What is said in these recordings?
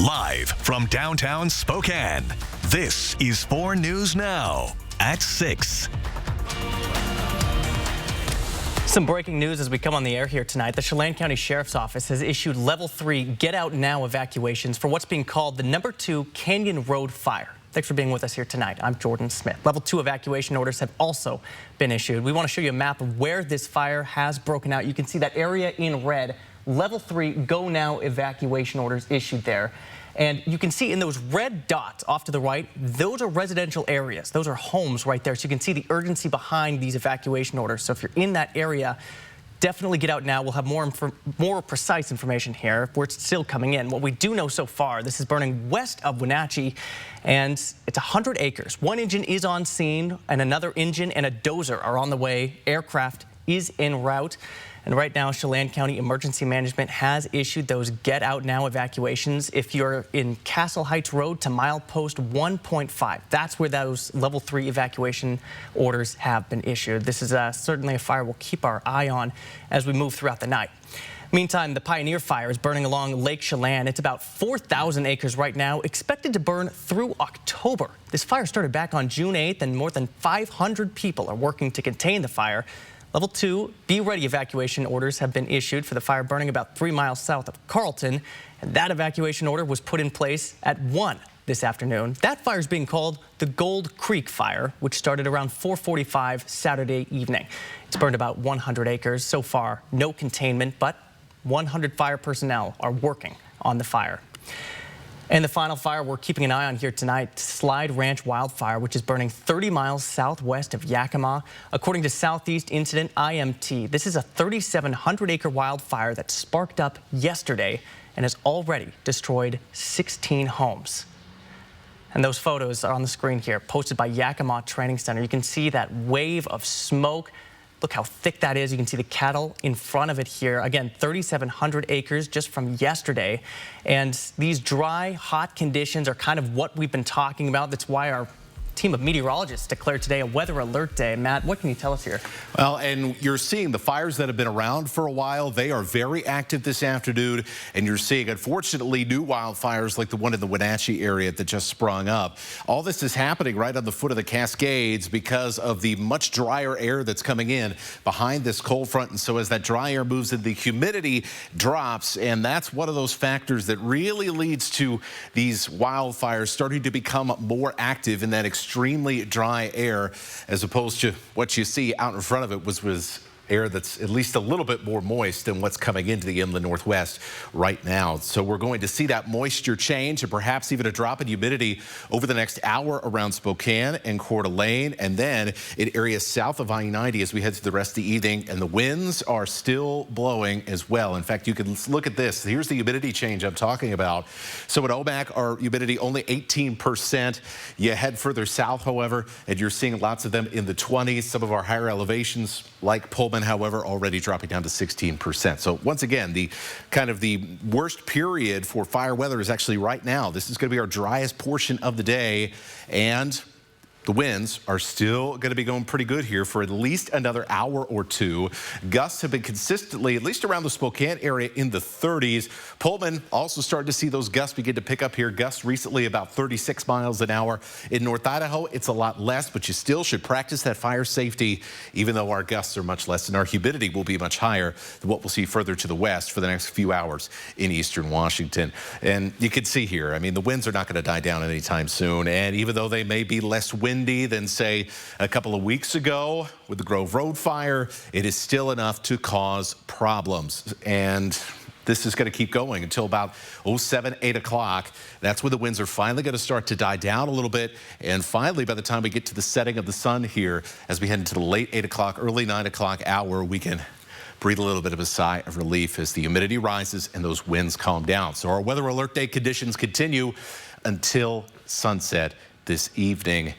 Live from downtown Spokane, this is 4 News Now at 6. Some breaking news as we come on the air here tonight. The Chelan County Sheriff's Office has issued Level 3 Get Out Now evacuations for what's being called the number 2 Canyon Road fire. Thanks for being with us here tonight. I'm Jordan Smith. Level 2 evacuation orders have also been issued. We want to show you a map of where this fire has broken out. You can see that area in red. Level 3 Go Now evacuation orders issued there. And you can see in those red dots off to the right, those are residential areas. Those are homes right there. So you can see the urgency behind these evacuation orders. So if you're in that area, definitely get out now. We'll have more precise information here where it's still coming in. What we do know so far, this is burning west of Wenatchee, and it's 100 acres. One engine is on scene, and another engine and a dozer are on the way. Aircraft is en route. And right now, Chelan County Emergency Management has issued those Get Out Now evacuations. If you're in Castle Heights Road to milepost 1.5, that's where those Level 3 evacuation orders have been issued. This is certainly a fire we'll keep our eye on as we move throughout the night. Meantime, the Pioneer Fire is burning along Lake Chelan. It's about 4,000 acres right now, expected to burn through October. This fire started back on June 8th, and more than 500 people are working to contain the fire. Level 2 Be Ready evacuation orders have been issued for the fire burning about 3 miles south of Carlton, and that evacuation order was put in place at 1 this afternoon. That fire is being called the Gold Creek Fire, which started around 4:45 Saturday evening. It's burned about 100 acres. So far, no containment, but 100 fire personnel are working on the fire. And the final fire we're keeping an eye on here tonight, Slide Ranch Wildfire, which is burning 30 miles southwest of Yakima. According to Southeast Incident IMT, this is a 3,700-acre wildfire that sparked up yesterday and has already destroyed 16 homes. And those photos are on the screen here, posted by Yakima Training Center. You can see that wave of smoke. Look how thick that is. You can see the cattle in front of it here. Again, 3,700 acres just from yesterday. And these dry, hot conditions are kind of what we've been talking about. That's why our team of meteorologists declared today a weather alert day. Matt, what can you tell us here? Well, and you're seeing the fires that have been around for a while. They are very active this afternoon, and you're seeing, unfortunately, new wildfires like the one in the Wenatchee area that just sprung up. All this is happening right on the foot of the Cascades because of the much drier air that's coming in behind this cold front. And so as that dry air moves in, the humidity drops, and that's one of those factors that really leads to these wildfires starting to become more active in that extremely dry air, as opposed to what you see out in front of it was air that's at least a little bit more moist than what's coming into the inland northwest right now. So we're going to see that moisture change and perhaps even a drop in humidity over the next hour around Spokane and Coeur d'Alene, and then in areas south of I-90 as we head through the rest of the evening. And the winds are still blowing as well. In fact, you can look at this. Here's the humidity change I'm talking about. So at Omak, our humidity only 18%. You head further south, however, and you're seeing lots of them in the 20s. Some of our higher elevations, like Pullman, however, already dropping down to 16%. So once again, the worst period for fire weather is actually right now. This is going to be our driest portion of the day, and the winds are still going to be going pretty good here for at least another hour or two. Gusts have been consistently, at least around the Spokane area, in the 30s. Pullman also started to see those gusts begin to pick up here. Gusts recently about 36 miles an hour. In North Idaho, it's a lot less, but you still should practice that fire safety, even though our gusts are much less and our humidity will be much higher than what we'll see further to the west for the next few hours in eastern Washington. And you can see here, I mean, the winds are not going to die down anytime soon. And even though they may be less windy than, say, a couple of weeks ago with the Grove Road fire, it is still enough to cause problems. And this is going to keep going until about 7, 8 o'clock. That's when the winds are finally going to start to die down a little bit. And finally, by the time we get to the setting of the sun here, as we head into the late 8 o'clock, early 9 o'clock hour, we can breathe a little bit of a sigh of relief as the humidity rises and those winds calm down. So our weather alert day conditions continue until sunset this evening.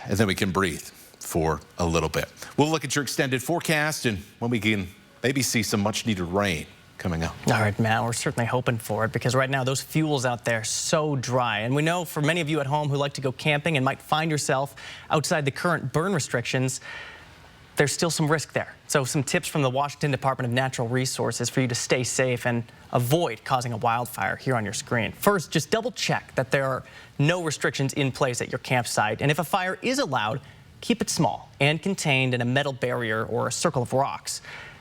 And then we can breathe for a little bit. We'll look at your extended forecast and when we can maybe see some much needed rain coming up. All right, Matt, we're certainly hoping for it because right now those fuels out there are so dry. And we know for many of you at home who like to go camping and might find yourself outside the current burn restrictions, there's still some risk there. So some tips from the Washington Department of Natural Resources for you to stay safe and avoid causing a wildfire here on your screen. First, just double check that there are no restrictions in place at your campsite. And if a fire is allowed, keep it small and contained in a metal barrier or a circle of rocks.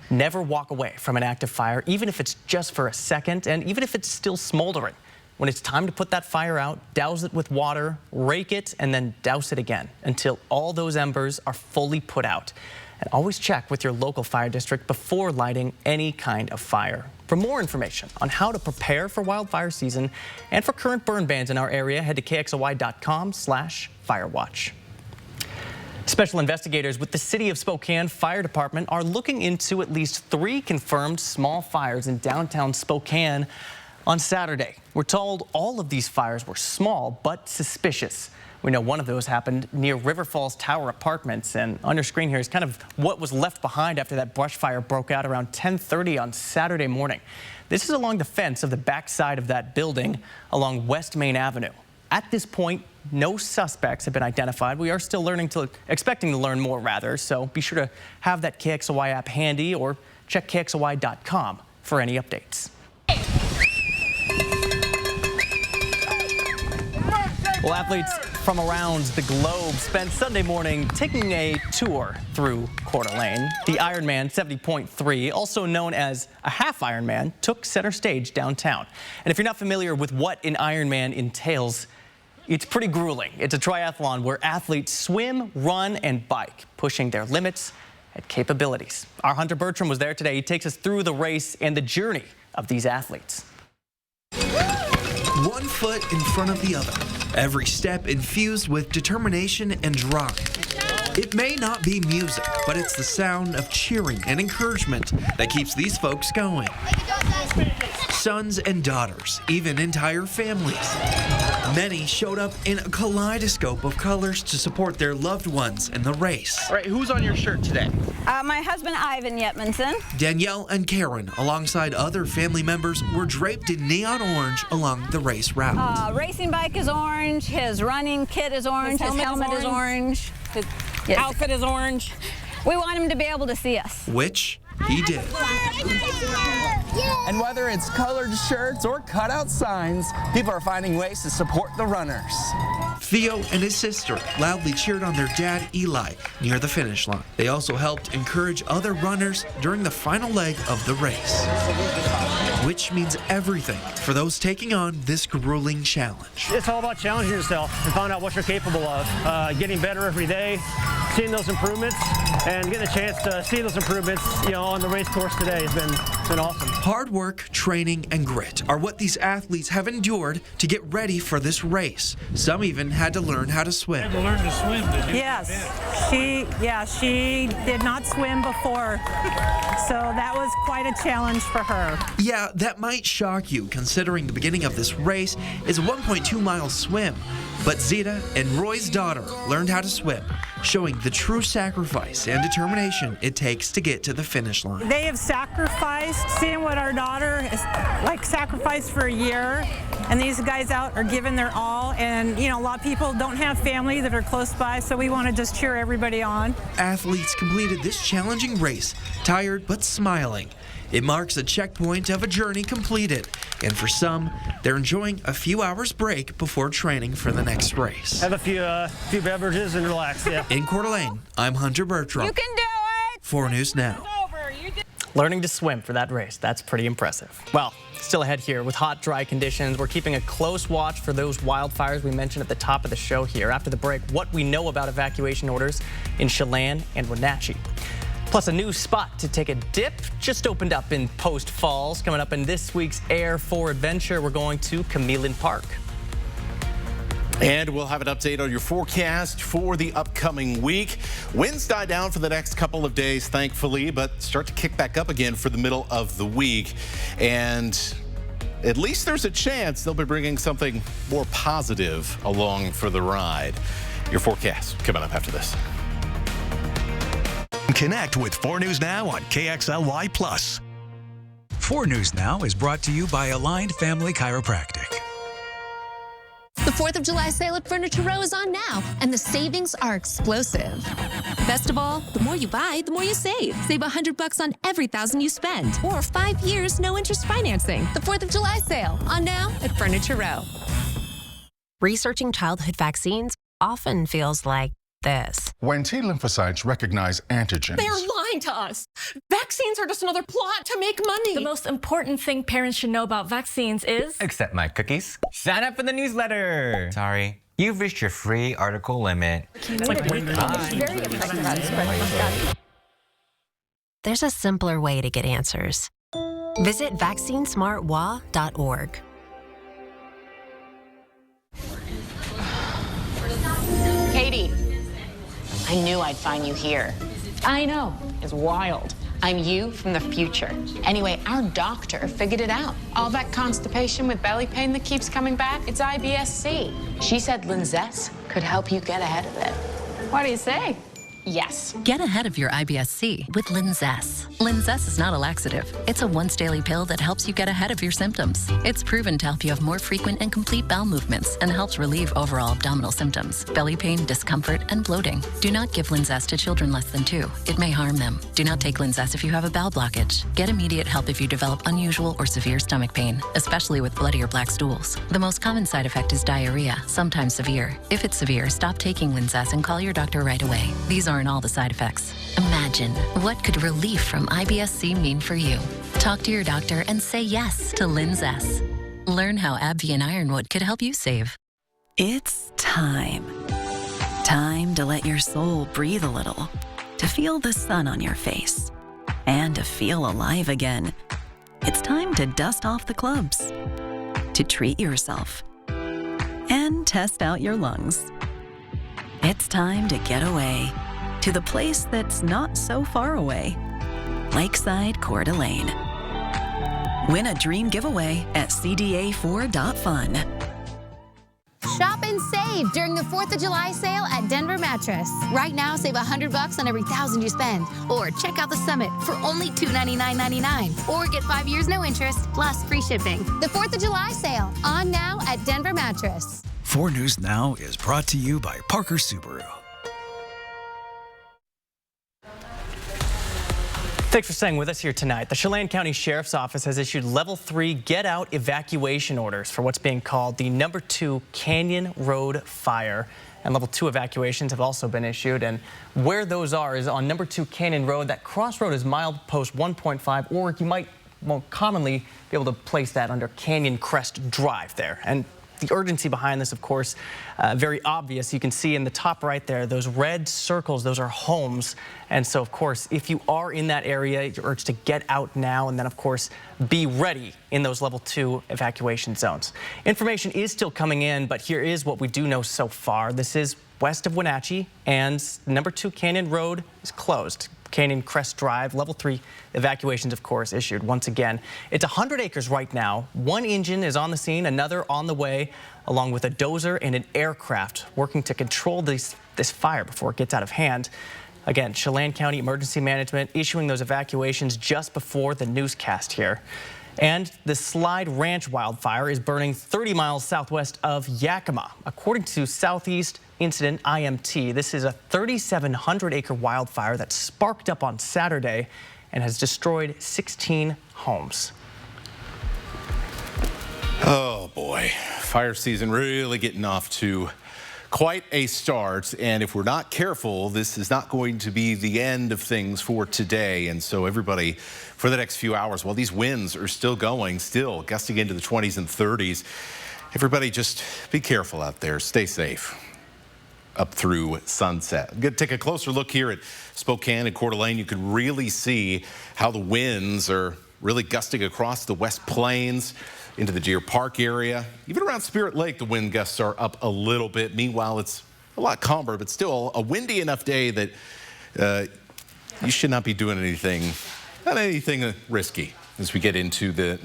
Never walk away from an active fire, even if it's just for a second, and even if it's still smoldering. When it's time to put that fire out, douse it with water, rake it, and then douse it again until all those embers are fully put out. And always check with your local fire district before lighting any kind of fire. For more information on how to prepare for wildfire season and for current burn bans in our area, head to kxly.com/firewatch. Special investigators with the City of Spokane Fire Department are looking into at least 3 confirmed small fires in downtown Spokane on Saturday. We're told all of these fires were small but suspicious. We know one of those happened near River Falls Tower Apartments, and on your screen here is kind of what was left behind after that brush fire broke out around 10:30 on Saturday morning. This is along the fence of the backside of that building along West Main Avenue. At this point, no suspects have been identified. We are still expecting to learn more, rather, so be sure to have that KXLY app handy or check KXLY.com for any updates. Well, athletes from around the globe spent Sunday morning taking a tour through Coeur d'Alene. The Ironman 70.3, also known as a half Ironman, took center stage downtown. And if you're not familiar with what an Ironman entails, it's pretty grueling. It's a triathlon where athletes swim, run, and bike, pushing their limits and capabilities. Our Hunter Bertram was there today. He takes us through the race and the journey of these athletes. One foot in front of the other, every step infused with determination and drive. It may not be music, but it's the sound of cheering and encouragement that keeps these folks going. Sons and daughters, even entire families. Many showed up in a kaleidoscope of colors to support their loved ones in the race. All right, who's on your shirt today? My husband, Ivan Yetmanson. Danielle and Karen, alongside other family members, were draped in neon orange along the race route. Racing bike is orange, his running kit is orange, his helmet is orange. His outfit is orange. We want him to be able to see us. Which he did. And whether it's colored shirts or cutout signs, people are finding ways to support the runners. Theo and his sister loudly cheered on their dad, Eli, near the finish line. They also helped encourage other runners during the final leg of the race, which means everything for those taking on this grueling challenge. It's all about challenging yourself and find out what you're capable of. Getting better every day, seeing those improvements, and getting a chance to see those improvements, on the race course today has been awesome. Hard work, training, and grit are what these athletes have endured to get ready for this race. Some even had to learn how to swim. You had to learn to swim, did you? Yes, she did not swim before, so that was quite a challenge for her. Yeah, that might shock you, considering the beginning of this race is a 1.2-mile swim. But Zita and Roy's daughter learned how to swim, showing the true sacrifice and determination it takes to get to the finish line. They have sacrificed, seeing what our daughter has sacrificed for a year, and these guys out are giving their all, and a lot of people don't have family that are close by, so we want to just cheer everybody on. Athletes completed this challenging race, tired but smiling. It marks a checkpoint of a journey completed, and for some, they're enjoying a few hours break before training for the next race. Have a few beverages and relax, yeah. In Coeur d'Alene, I'm Hunter Bertram. You can do it! 4 News Now. Learning to swim for that race, that's pretty impressive. Well, still ahead here with hot, dry conditions. We're keeping a close watch for those wildfires we mentioned at the top of the show here. After the break, what we know about evacuation orders in Chelan and Wenatchee. Plus, a new spot to take a dip just opened up in Post Falls. Coming up in this week's Air 4 Adventure, we're going to Camillin Park. And we'll have an update on your forecast for the upcoming week. Winds die down for the next couple of days, thankfully, but start to kick back up again for the middle of the week. And at least there's a chance they'll be bringing something more positive along for the ride. Your forecast coming up after this. Connect with 4 News Now on KXLY+. 4 News Now is brought to you by Aligned Family Chiropractic. The 4th of July sale at Furniture Row is on now, and the savings are explosive. Best of all, the more you buy, the more you save. Save $100 on every $1,000 you spend, or 5 years, no interest financing. The 4th of July sale on now at Furniture Row. Researching childhood vaccines often feels like this. When T lymphocytes recognize antigens, they're lying to us. Vaccines are just another plot to make money. The most important thing parents should know about vaccines is... Accept my cookies. Sign up for the newsletter. Sorry. You've reached your free article limit. There's a simpler way to get answers. Visit vaccinesmartwa.org. Katie, I knew I'd find you here. I know, it's wild. I'm you from the future. Anyway, our doctor figured it out. All that constipation with belly pain that keeps coming back, it's IBS-C. She said Linzess could help you get ahead of it. What do you say? Yes. Get ahead of your IBS-C with Linzess. Linzess is not a laxative. It's a once-daily pill that helps you get ahead of your symptoms. It's proven to help you have more frequent and complete bowel movements and helps relieve overall abdominal symptoms, belly pain, discomfort, and bloating. Do not give Linzess to children less than 2. It may harm them. Do not take Linzess if you have a bowel blockage. Get immediate help if you develop unusual or severe stomach pain, especially with bloody or black stools. The most common side effect is diarrhea, sometimes severe. If it's severe, stop taking Linzess and call your doctor right away. These aren't all the side effects. Imagine, what could relief from IBS-C mean for you? Talk to your doctor and say yes to Linzess. Learn how AbbVie and Ironwood could help you save. It's time. Time to let your soul breathe a little, to feel the sun on your face, and to feel alive again. It's time to dust off the clubs, to treat yourself, and test out your lungs. It's time to get away to the place that's not so far away, Lakeside Coeur d'Alene. Win a dream giveaway at cda4.fun. Shop and save during the 4th of July sale at Denver Mattress. Right now, save $100 on every $1,000 you spend. Or check out the Summit for only $299.99. Or get 5 years no interest plus free shipping. The 4th of July sale on now at Denver Mattress. 4 News Now is brought to you by Parker Subaru. Thanks for staying with us here tonight. The Chelan County Sheriff's Office has issued level 3 get-out evacuation orders for what's being called the No. 2 Canyon Road fire. And level 2 evacuations have also been issued. And where those are is on No. 2 Canyon Road. That crossroad is milepost 1.5, or you might more commonly be able to place that under Canyon Crest Drive there. And the urgency behind this, of course, very obvious. You can see in the top right there, those red circles, those are homes. And so, of course, if you are in that area, you're urged to get out now and then, of course, be ready in those level 2 evacuation zones. Information is still coming in, but here is what we do know so far. This is west of Wenatchee, and No. 2 Canyon Road is closed. Canyon Crest Drive, level 3 evacuations, of course, issued once again. It's 100 acres right now. 1 engine is on the scene, another on the way, along with a dozer and an aircraft working to control this fire before it gets out of hand. Again, Chelan County Emergency Management issuing those evacuations just before the newscast here. And the Slide Ranch wildfire is burning 30 miles southwest of Yakima. According to Southeast Incident IMT, this is a 3,700-acre wildfire that sparked up on Saturday and has destroyed 16 homes. Oh, boy. Fire season really getting off to quite a start, and if we're not careful, this is not going to be the end of things for today. And so everybody, for the next few hours, while these winds are still going, still gusting into the 20s and 30s, everybody just be careful out there. Stay safe up through sunset. I'm going to take a closer look here at Spokane and Coeur d'Alene. You can really see how the winds are really gusting across the West Plains into the Deer Park area. Even around Spirit Lake, the wind gusts are up a little bit. Meanwhile, it's a lot calmer, but still a windy enough day that you should not be doing anything risky as we get into the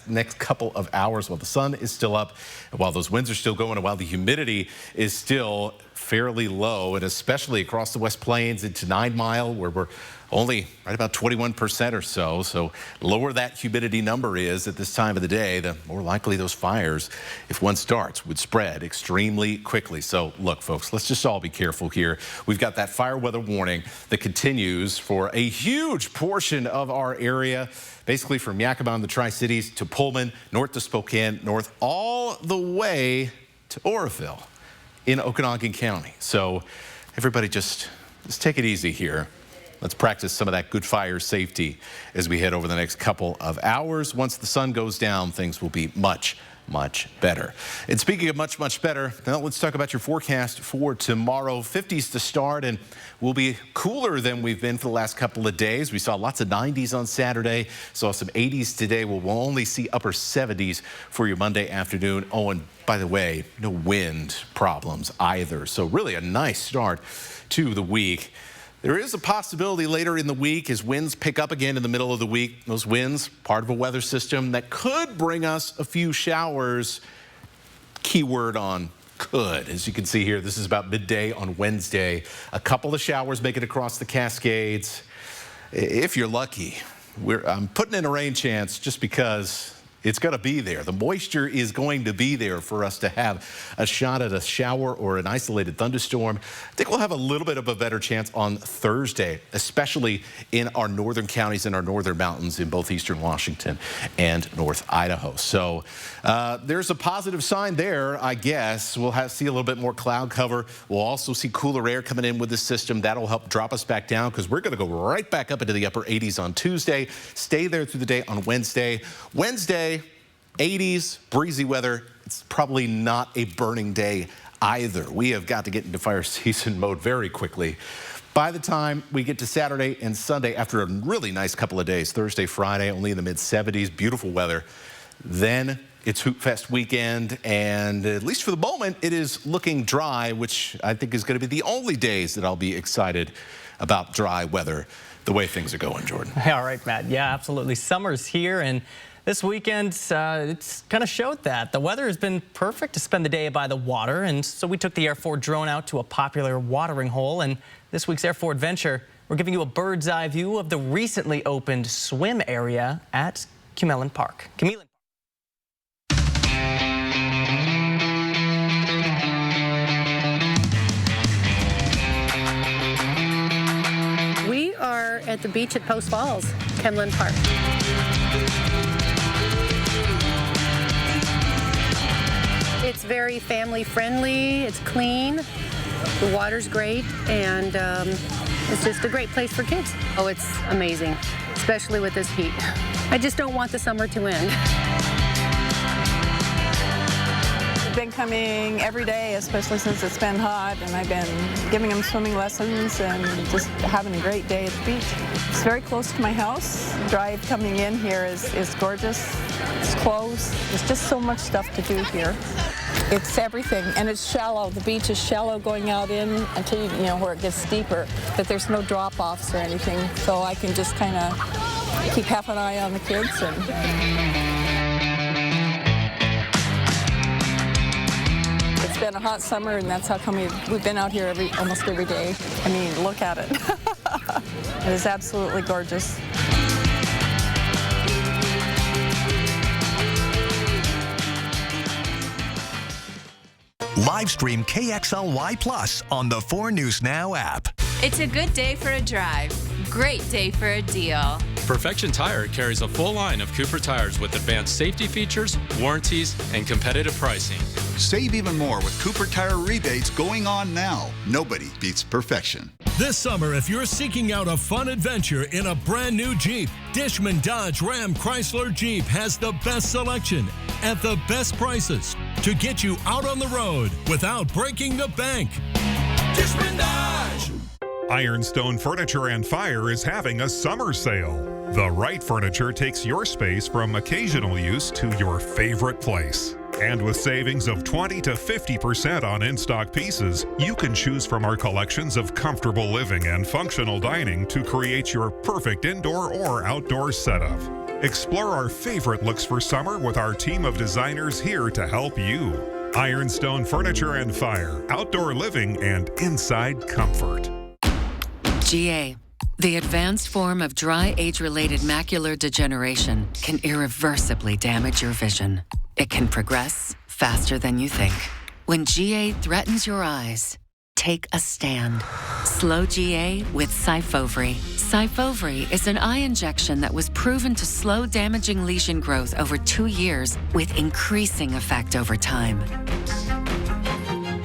next couple of hours while the sun is still up, and while those winds are still going, and while the humidity is still fairly low, and especially across the West Plains into 9 Mile, where we're only right about 21% or so. So lower that humidity number is at this time of the day, the more likely those fires, if one starts, would spread extremely quickly. So look, folks, let's just all be careful here. We've got that fire weather warning that continues for a huge portion of our area, basically from Yakima and the Tri-Cities to Pullman, north to Spokane, north all the way to Oroville in Okanogan County. So everybody just take it easy here. Let's practice some of that good fire safety as we head over the next couple of hours. Once the sun goes down, things will be much better. And speaking of much better, now let's talk about your forecast for tomorrow. 50s to start, and we'll be cooler than we've been for the last couple of days. We saw lots of 90s on Saturday, saw some 80s today. We'll only see upper 70s for your Monday afternoon. Oh, and by the way, no wind problems either. So really a nice start to the week. There is a possibility later in the week as winds pick up again in the middle of the week. Those winds, part of a weather system that could bring us a few showers. Keyword on could. As you can see here, this is about midday on Wednesday. A couple of showers make it across the Cascades. If you're lucky, I'm putting in a rain chance just because it's going to be there. The moisture is going to be there for us to have a shot at a shower or an isolated thunderstorm. I think we'll have a little bit of a better chance on Thursday, especially in our northern counties and our northern mountains in both eastern Washington and North Idaho. So there's a positive sign there, I guess. We'll see a little bit more cloud cover. We'll also see cooler air coming in with this system. That'll help drop us back down because we're going to go right back up into the upper 80s on Tuesday. Stay there through the day on Wednesday. 80s, breezy weather. It's probably not a burning day either. We have got to get into fire season mode very quickly. By the time we get to Saturday and Sunday, after a really nice couple of days, Thursday, Friday, only in the mid-70s, beautiful weather. Then it's Hoop Fest weekend, and at least for the moment, it is looking dry, which I think is going to be the only days that I'll be excited about dry weather, the way things are going, Jordan. All right, Matt. Yeah, absolutely. Summer's here, and this weekend, it's kind of showed that. The weather has been perfect to spend the day by the water, and so we took the Air Ford drone out to a popular watering hole. And this week's Air Ford Venture, we're giving you a bird's eye view of the recently opened swim area at Cumellan Park. We are at the beach at Post Falls, Cumellan Park. It's very family friendly, it's clean, the water's great, and it's just a great place for kids. Oh, it's amazing, especially with this heat. I just don't want the summer to end. I've been coming every day, especially since it's been hot, and I've been giving them swimming lessons and just having a great day at the beach. It's very close to my house. The drive coming in here is gorgeous. It's close. There's just so much stuff to do here. It's everything, and it's shallow. The beach is shallow going out in until you know where it gets steeper, that there's no drop-offs or anything, so I can just kind of keep half an eye on the kids. It's been a hot summer, and that's how come we've been out here almost every day. I mean, look at it. It is absolutely gorgeous. Live stream KXLY Plus on the 4 News Now app. It's a good day for a drive. Great day for a deal. Perfection Tire carries a full line of Cooper tires with advanced safety features, warranties, and competitive pricing. Save even more with Cooper Tire rebates going on now. Nobody beats perfection. This summer, if you're seeking out a fun adventure in a brand new Jeep, Dishman Dodge Ram Chrysler Jeep has the best selection at the best prices to get you out on the road without breaking the bank. Dishman Dodge! Ironstone Furniture and Fire is having a summer sale. The right furniture takes your space from occasional use to your favorite place. And with savings of 20 to 50% on in-stock pieces, you can choose from our collections of comfortable living and functional dining to create your perfect indoor or outdoor setup. Explore our favorite looks for summer with our team of designers here to help you. Ironstone Furniture and Fire, outdoor living and inside comfort. GA, the advanced form of dry age-related macular degeneration, can irreversibly damage your vision. It can progress faster than you think. When GA threatens your eyes, take a stand. Slow GA with Syfovre. Syfovre is an eye injection that was proven to slow damaging lesion growth over 2 years with increasing effect over time.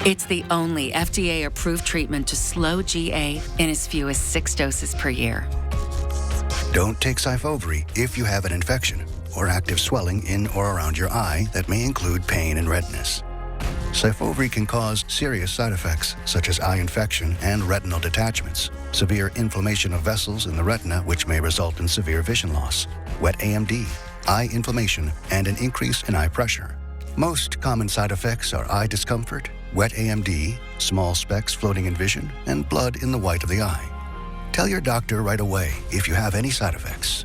It's the only FDA-approved treatment to slow GA in as few as 6 doses per year. Don't take Syfovre if you have an infection or active swelling in or around your eye that may include pain and redness. Syfovre can cause serious side effects such as eye infection and retinal detachments, severe inflammation of vessels in the retina which may result in severe vision loss, wet AMD, eye inflammation, and an increase in eye pressure. Most common side effects are eye discomfort, wet AMD, small specks floating in vision, and blood in the white of the eye. Tell your doctor right away if you have any side effects.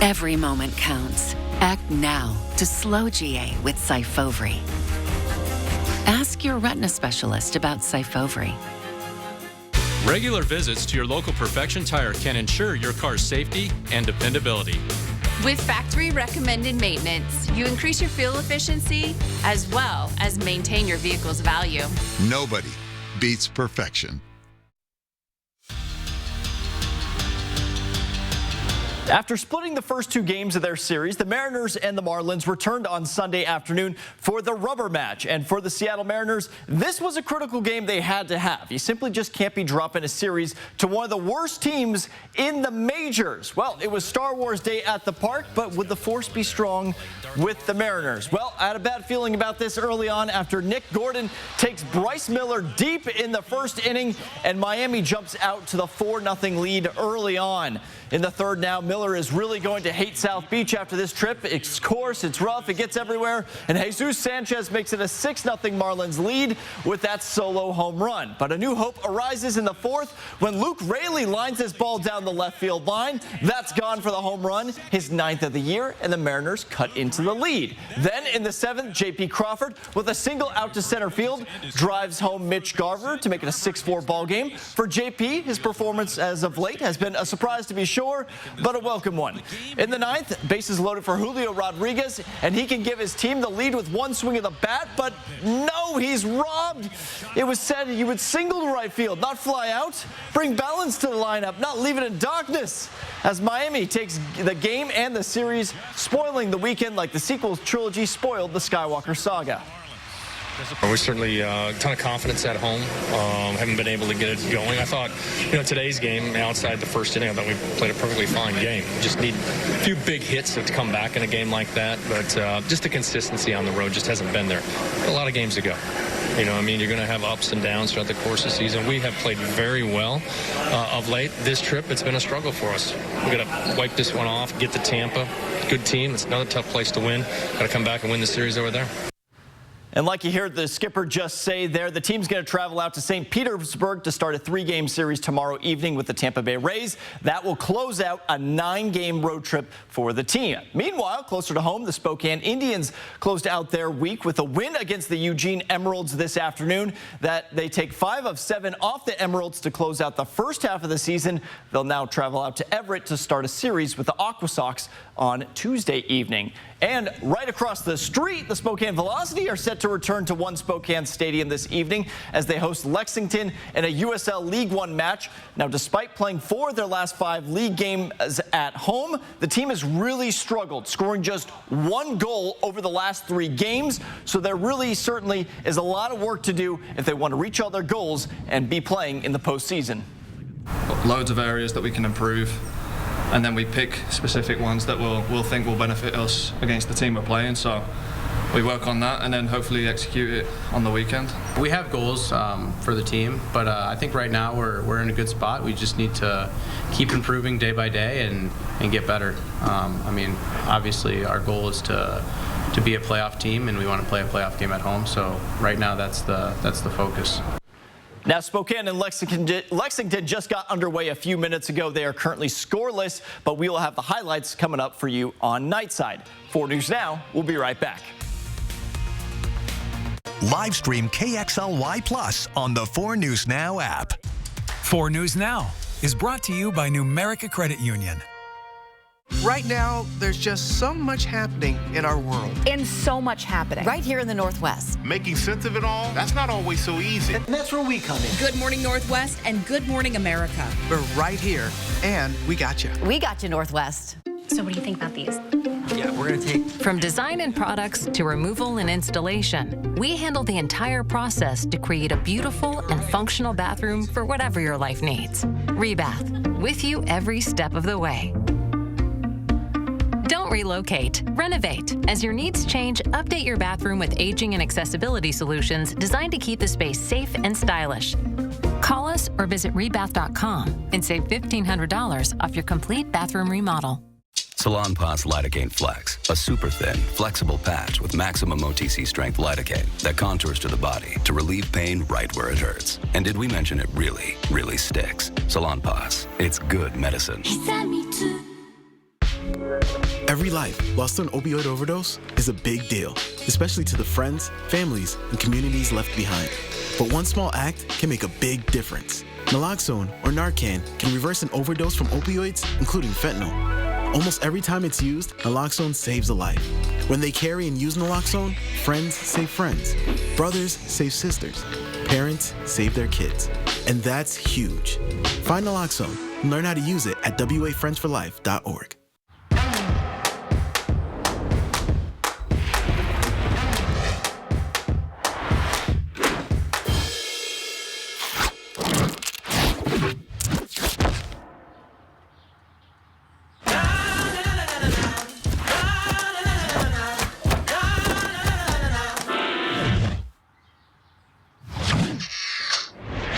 Every moment counts. Act now to slow GA with Syfovre. Ask your retina specialist about Syfovre. Regular visits to your local Perfection Tire can ensure your car's safety and dependability. With factory recommended maintenance, you increase your fuel efficiency as well as maintain your vehicle's value. Nobody beats perfection. After splitting the first 2 games of their series, the Mariners and the Marlins returned on Sunday afternoon for the rubber match. And for the Seattle Mariners, this was a critical game they had to have. You simply just can't be dropping a series to one of the worst teams in the majors. Well, it was Star Wars Day at the park, but would the force be strong with the Mariners? Well, I had a bad feeling about this early on after Nick Gordon takes Bryce Miller deep in the first inning, and Miami jumps out to the 4-0 lead early on. In the third now, Miller is really going to hate South Beach after this trip. It's coarse, it's rough, it gets everywhere, and Jesus Sanchez makes it a 6-0 Marlins lead with that solo home run. But a new hope arises in the fourth when Luke Raley lines his ball down the left field line. That's gone for the home run, his 9th of the year, and the Mariners cut into the lead. Then in the 7th, J.P. Crawford with a single out to center field drives home Mitch Garver to make it a 6-4 ball game. For J.P., his performance as of late has been a surprise to be sure, but a welcome one. In the 9th, bases loaded for Julio Rodriguez, and he can give his team the lead with 1 swing of the bat, but no, he's robbed. It was said he would single to right field, not fly out, bring balance to the lineup, not leave it in darkness, as Miami takes the game and the series, spoiling the weekend like the sequel trilogy spoiled the Skywalker saga. We certainly a ton of confidence at home. Haven't been able to get it going. I thought, today's game, outside the first inning, I thought we played a perfectly fine game. Just need a few big hits to come back in a game like that. But just the consistency on the road just hasn't been there. A lot of games to go. You're going to have ups and downs throughout the course of the season. We have played very well of late. This trip, it's been a struggle for us. We've got to wipe this one off, get to Tampa. Good team. It's another tough place to win. Got to come back and win the series over there. And like you heard the skipper just say there, the team's going to travel out to St. Petersburg to start a 3-game series tomorrow evening with the Tampa Bay Rays. That will close out a 9-game road trip for the team. Meanwhile, closer to home, the Spokane Indians closed out their week with a win against the Eugene Emeralds this afternoon. That they take 5 of 7 off the Emeralds to close out the first half of the season. They'll now travel out to Everett to start a series with the Aqua Sox on Tuesday evening. And right across the street, the Spokane Velocity are set to return to One Spokane Stadium this evening as they host Lexington in a USL League One match. Now, despite playing 4 of their last 5 league games at home, the team has really struggled, scoring just 1 goal over the last 3 games. So there really certainly is a lot of work to do if they want to reach all their goals and be playing in the postseason. Loads of areas that we can improve, and then we pick specific ones that we'll think will benefit us against the team we're playing. So we work on that and then hopefully execute it on the weekend. We have goals for the team, but I think right now we're in a good spot. We just need to keep improving day by day and get better. Obviously our goal is to be a playoff team, and we want to play a playoff game at home. So right now that's the focus. Now, Spokane and Lexington just got underway a few minutes ago. They are currently scoreless, but we will have the highlights coming up for you on Nightside. 4 News Now, we'll be right back. Live stream KXLY Plus on the 4 News Now app. 4 News Now is brought to you by Numerica Credit Union. Right now, there's just so much happening in our world. And so much happening. Right here in the Northwest. Making sense of it all, that's not always so easy. And that's where we come in. Good Morning Northwest and Good Morning America. We're right here, and we got you. We got you, Northwest. So what do you think about these? Yeah, we're going to take... From design and products to removal and installation, we handle the entire process to create a beautiful and functional bathroom for whatever your life needs. Rebath, with you every step of the way. Don't relocate, renovate. As your needs change, update your bathroom with aging and accessibility solutions designed to keep the space safe and stylish. Call us or visit rebath.com and save $1,500 off your complete bathroom remodel. Salonpas Lidocaine Flex, a super thin, flexible patch with maximum OTC strength lidocaine that contours to the body to relieve pain right where it hurts. And did we mention it really, really sticks? Salonpas, it's good medicine. Every life lost to an opioid overdose is a big deal, especially to the friends, families, and communities left behind. But one small act can make a big difference. Naloxone, or Narcan, can reverse an overdose from opioids, including fentanyl. Almost every time it's used, naloxone saves a life. When they carry and use naloxone, friends save friends, brothers save sisters, parents save their kids. And that's huge. Find naloxone and learn how to use it at wafriendsforlife.org.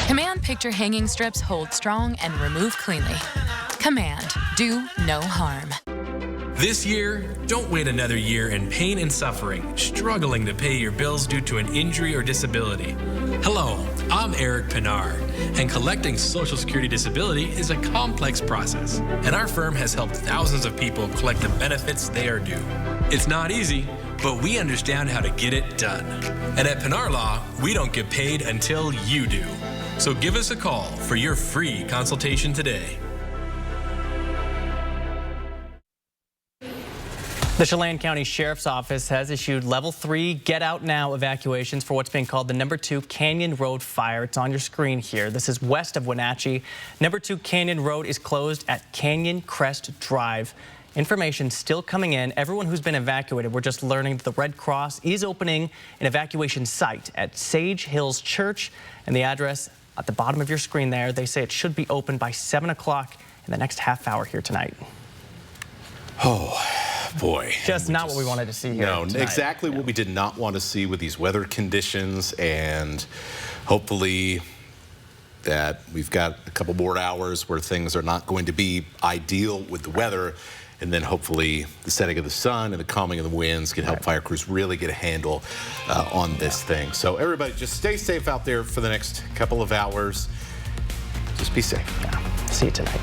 Command picture hanging strips hold strong and remove cleanly. Command, do no harm. This year, don't wait another year in pain and suffering, struggling to pay your bills due to an injury or disability. Hello, I'm Eric Pinar, and collecting Social Security disability is a complex process, and our firm has helped thousands of people collect the benefits they are due. It's not easy, but we understand how to get it done. And at Pinar Law, we don't get paid until you do. So give us a call for your free consultation today. The Chelan County Sheriff's Office has issued level 3 get out now evacuations for what's being called the number 2 Canyon Road fire. It's on your screen here. This is west of Wenatchee. Number 2 Canyon Road is closed at Canyon Crest Drive. Information still coming in. Everyone who's been evacuated, we're just learning that the Red Cross is opening an evacuation site at Sage Hills Church, and the address at the bottom of your screen there. They say it should be open by 7 o'clock in the next half hour here tonight. Oh, boy. Just not what we wanted to see here No, tonight. exactly what we did not want to see with these weather conditions, and hopefully that we've got a couple more hours where things are not going to be ideal with the weather, and then hopefully the setting of the sun and the calming of the winds can help fire crews really get a handle on this thing. So everybody just stay safe out there for the next couple of hours. Just be safe. Yeah. See you tonight.